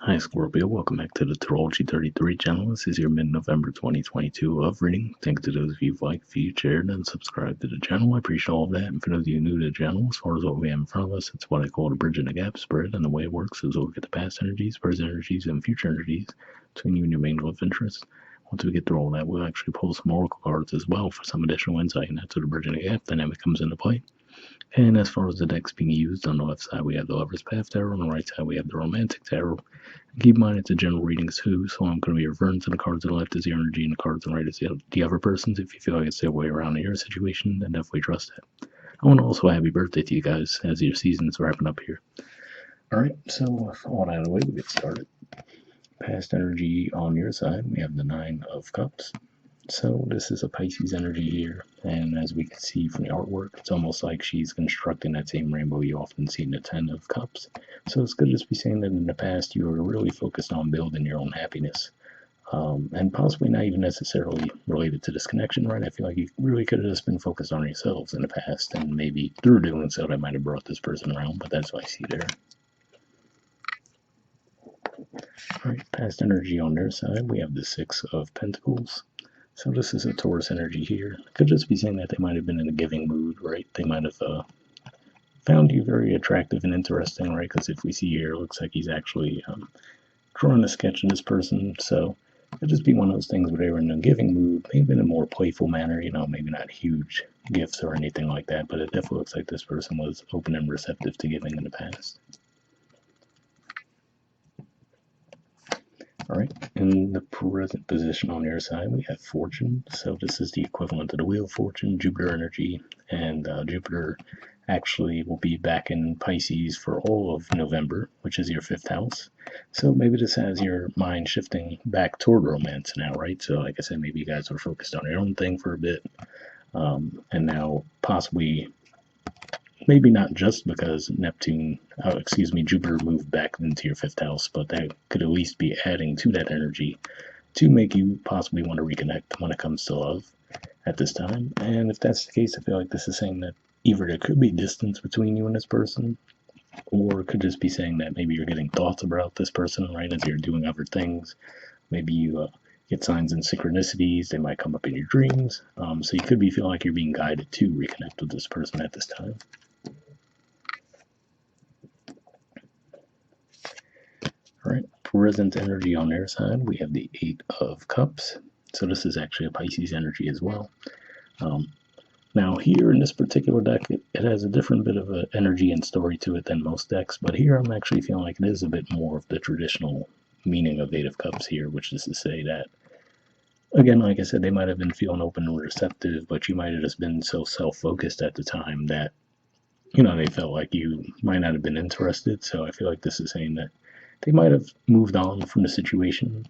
Hi Scorpio, welcome back to the Astrology 33 channel. This is your mid-November 2022 love reading. Thanks to those of you who like, viewed, shared, and subscribed to the channel. I appreciate all of that. And for those of you new to the channel, as far as what we have in front of us, it's what I call the bridge and the gap spread. And the way it works is we'll look at the past energies, present energies, and future energies between you and your main love interest. Once we get through all that, we'll actually pull some oracle cards as well for some additional insight, and that's where the bridge and the gap dynamic comes into play. And as far as the decks being used, on the left side we have the Lover's Path Tarot, on the right side we have the Romantic Tarot. Keep in mind it's a general readings too, so I'm going to be referring to the cards on the left as your energy and the cards on the right as the other person's. If you feel like it's the way around in your situation, then definitely trust it. I want to also happy birthday to you guys as your season's wrapping up here. Alright, so with all that out of the way, we get started. Past energy on your side, we have the Nine of Cups. So this is a Pisces energy here, and as we can see from the artwork, it's almost like she's constructing that same rainbow you often see in the Ten of Cups. So it's good to just be saying that in the past you were really focused on building your own happiness, and possibly not even necessarily related to this connection, right? I feel like you really could have just been focused on yourselves in the past, and maybe through doing so that might have brought this person around, but that's what I see there. Alright, past energy on their side, we have the Six of Pentacles. So this is a Taurus energy here. Could just be saying that they might have been in a giving mood, right? They might have found you very attractive and interesting, right? Because if we see here, it looks like he's actually drawing a sketch of this person. So it could just be one of those things where they were in a giving mood, maybe in a more playful manner, maybe not huge gifts or anything like that, but it definitely looks like this person was open and receptive to giving in the past. Alright, in the present position on your side, we have Fortune. So this is the equivalent to the Wheel of Fortune, Jupiter energy, and Jupiter actually will be back in Pisces for all of November, which is your 5th house. So maybe this has your mind shifting back toward romance now, right? So like I said, maybe you guys were focused on your own thing for a bit, and now possibly maybe not just because Jupiter moved back into your 5th house, but that could at least be adding to that energy to make you possibly want to reconnect when it comes to love at this time. And if that's the case, I feel like this is saying that either there could be distance between you and this person, or it could just be saying that maybe you're getting thoughts about this person, right, as you're doing other things. Maybe you get signs and synchronicities. They might come up in your dreams. So you could be feeling like you're being guided to reconnect with this person at this time. Alright, present energy on their side, we have the Eight of Cups. So this is actually a Pisces energy as well. Now here in this particular deck, it has a different bit of an energy and story to it than most decks, but here I'm actually feeling like it is a bit more of the traditional meaning of Eight of Cups here, which is to say that, again, like I said, they might have been feeling open and receptive, but you might have just been so self-focused at the time that, they felt like you might not have been interested. So I feel like this is saying that they might have moved on from the situation.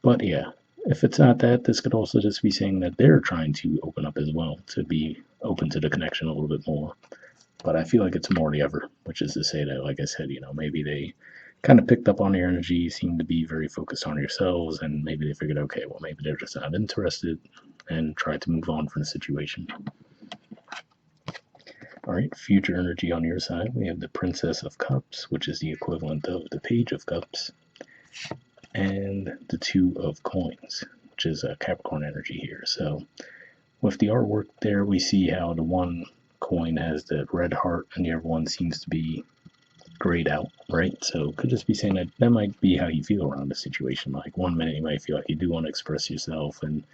But yeah, if it's not that, this could also just be saying that they're trying to open up as well, to be open to the connection a little bit more. But I feel like it's more the other, which is to say that, like I said, maybe they kind of picked up on your energy, seemed to be very focused on yourselves, and maybe they figured, okay, well, maybe they're just not interested, and tried to move on from the situation. Alright, future energy on your side, we have the Princess of Cups, which is the equivalent of the Page of Cups, and the Two of Coins, which is a Capricorn energy here. So with the artwork there, we see how the one coin has the red heart and the other one seems to be grayed out, right? So could just be saying that might be how you feel around the situation. Like one minute you might feel like you do want to express yourself and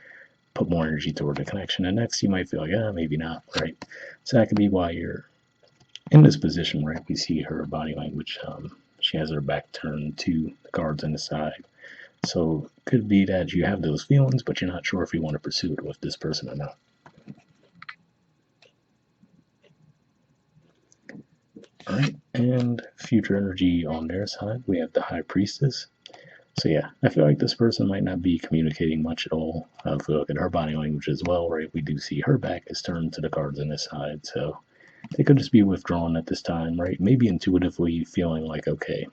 put more energy toward the connection, and next you might feel like, maybe not, right? So that could be why you're in this position, right? We see her body language. She has her back turned to the cards on the side. So it could be that you have those feelings, but you're not sure if you want to pursue it with this person or not. Alright, and future energy on their side, we have the High Priestess. So yeah, I feel like this person might not be communicating much at all. If we look at her body language as well, right, we do see her back is turned to the cards on this side. So they could just be withdrawn at this time, right? Maybe intuitively feeling like, okay,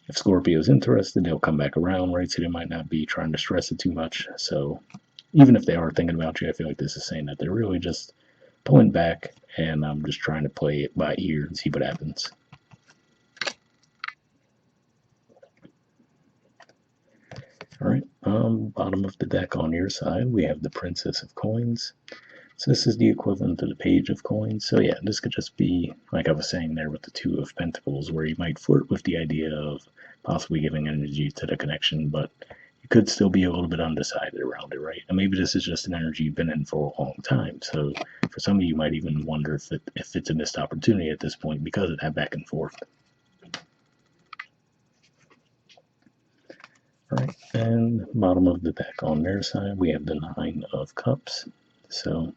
if Scorpio's interested, they'll come back around, right? So they might not be trying to stress it too much. So even if they are thinking about you, I feel like this is saying that they're really just pulling back, and I'm just trying to play it by ear and see what happens. All right, bottom of the deck on your side, we have the Princess of Coins. So this is the equivalent to the Page of Coins. So yeah, this could just be, like I was saying there with the Two of Pentacles, where you might flirt with the idea of possibly giving energy to the connection, but you could still be a little bit undecided around it, right? And maybe this is just an energy you've been in for a long time. So for some of you, might even wonder if it's a missed opportunity at this point because of that back and forth. All right, and bottom of the deck on their side, we have the Nine of Cups. So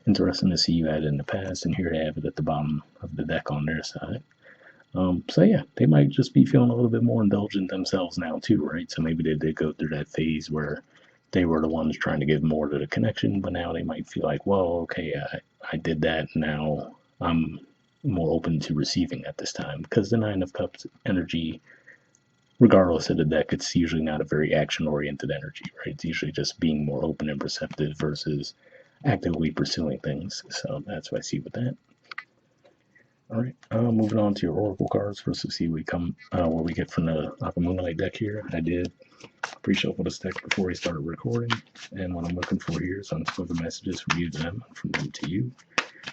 interesting to see you had it in the past, and here they have it at the bottom of the deck on their side. So yeah, they might just be feeling a little bit more indulgent themselves now too, right? So maybe they did go through that phase where they were the ones trying to give more to the connection, but now they might feel like, well, okay, I did that, now I'm more open to receiving at this time, because the Nine of Cups energy, regardless of the deck, it's usually not a very action-oriented energy, right? It's usually just being more open and receptive versus actively pursuing things. So that's what I see with that. All right, moving on to your oracle cards. First, let's see what we get from the Aqua Moonlight deck here. I did pre-shuffle this deck before we started recording, and what I'm looking for here is unspoken messages from you to them, from them to you.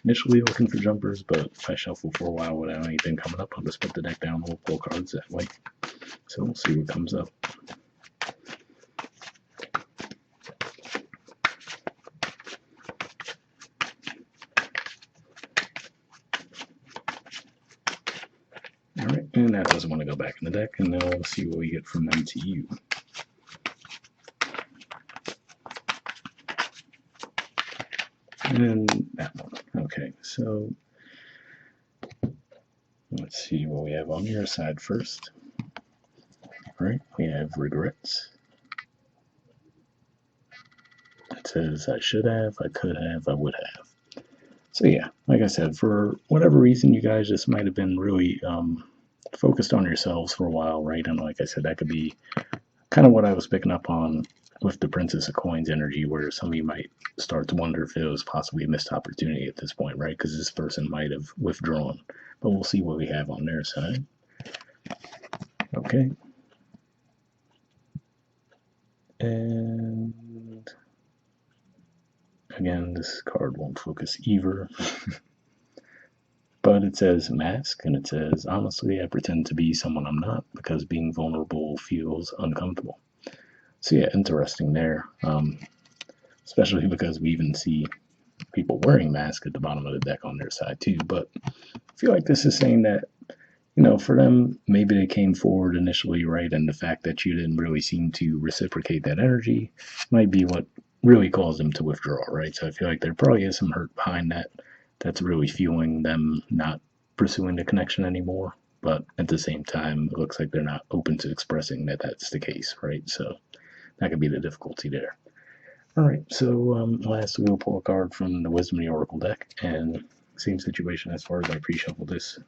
Initially looking for jumpers, but if I shuffle for a while without anything coming up, I'll just put the deck down, we'll pull cards that way. So we'll see what comes up. All right, and that doesn't want to go back in the deck, and now we'll see what we get from them to you. And that one. Okay, so let's see what we have on your side first. All right, we have regrets. It says I should have, I could have, I would have. So yeah, like I said, for whatever reason, you guys just might have been really focused on yourselves for a while, right? And like I said, that could be kind of what I was picking up on with the Princess of Coins energy, where some of you might start to wonder if it was possibly a missed opportunity at this point, right? Because this person might have withdrawn. But we'll see what we have on their side. Okay. And again, this card won't focus either. But it says mask, and it says, honestly, I pretend to be someone I'm not because being vulnerable feels uncomfortable. So yeah, interesting there. Especially because we even see people wearing masks at the bottom of the deck on their side too. But I feel like this is saying that, you know, for them, maybe they came forward initially, right? And the fact that you didn't really seem to reciprocate that energy might be what really caused them to withdraw, right? So I feel like there probably is some hurt behind that that's really fueling them not pursuing the connection anymore. But at the same time, it looks like they're not open to expressing that that's the case, right? So that could be the difficulty there. All right, so lastly, we'll pull a card from the Wisdom of the Oracle deck, and same situation as far as I pre-shuffled this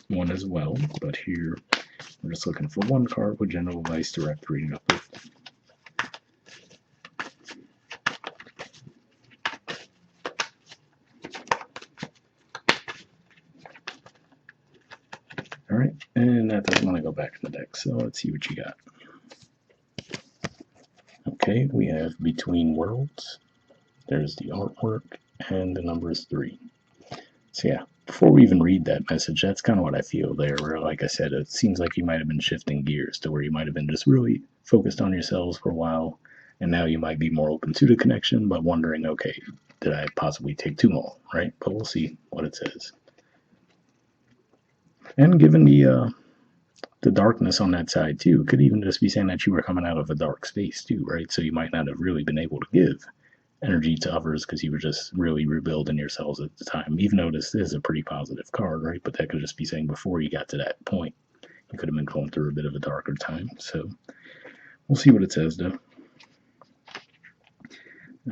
one as well, but here we're just looking for one card with general advice, direct reading uplift. All right, and that doesn't want to go back in the deck, so let's see what you got. Okay, we have Between Worlds. There's the artwork, and the number is 3. So yeah, before we even read that message, that's kind of what I feel there, where, like I said, it seems like you might have been shifting gears to where you might have been just really focused on yourselves for a while, and now you might be more open to the connection, but wondering, okay, did I possibly take too long, right? But we'll see what it says. And given the darkness on that side too, could even just be saying that you were coming out of a dark space too, right? So you might not have really been able to give energy to others because you were just really rebuilding yourselves at the time, even though this is a pretty positive card, right? But that could just be saying before you got to that point, you could have been going through a bit of a darker time. So we'll see what it says though.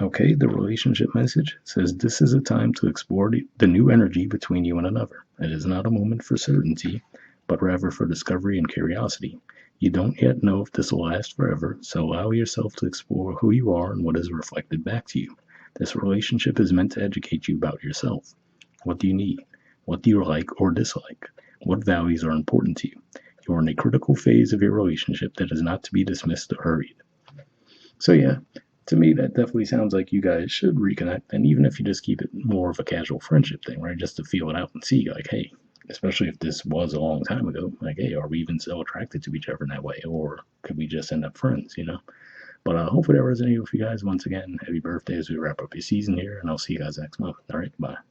Okay, the relationship message says this is a time to explore the new energy between you and another. It is not a moment for certainty, but rather for discovery and curiosity. You don't yet know if this will last forever, so allow yourself to explore who you are and what is reflected back to you. This relationship is meant to educate you about yourself. What do you need? What do you like or dislike? What values are important to you? You are in a critical phase of your relationship that is not to be dismissed or hurried. So yeah, to me that definitely sounds like you guys should reconnect, and even if you just keep it more of a casual friendship thing, right? Just to feel it out and see, like, hey, especially if this was a long time ago, like, hey, are we even still attracted to each other in that way, or could we just end up friends, you know? But hopefully that resonated with you guys. Once again, happy birthday as we wrap up your season here, and I'll see you guys next month. All right, bye.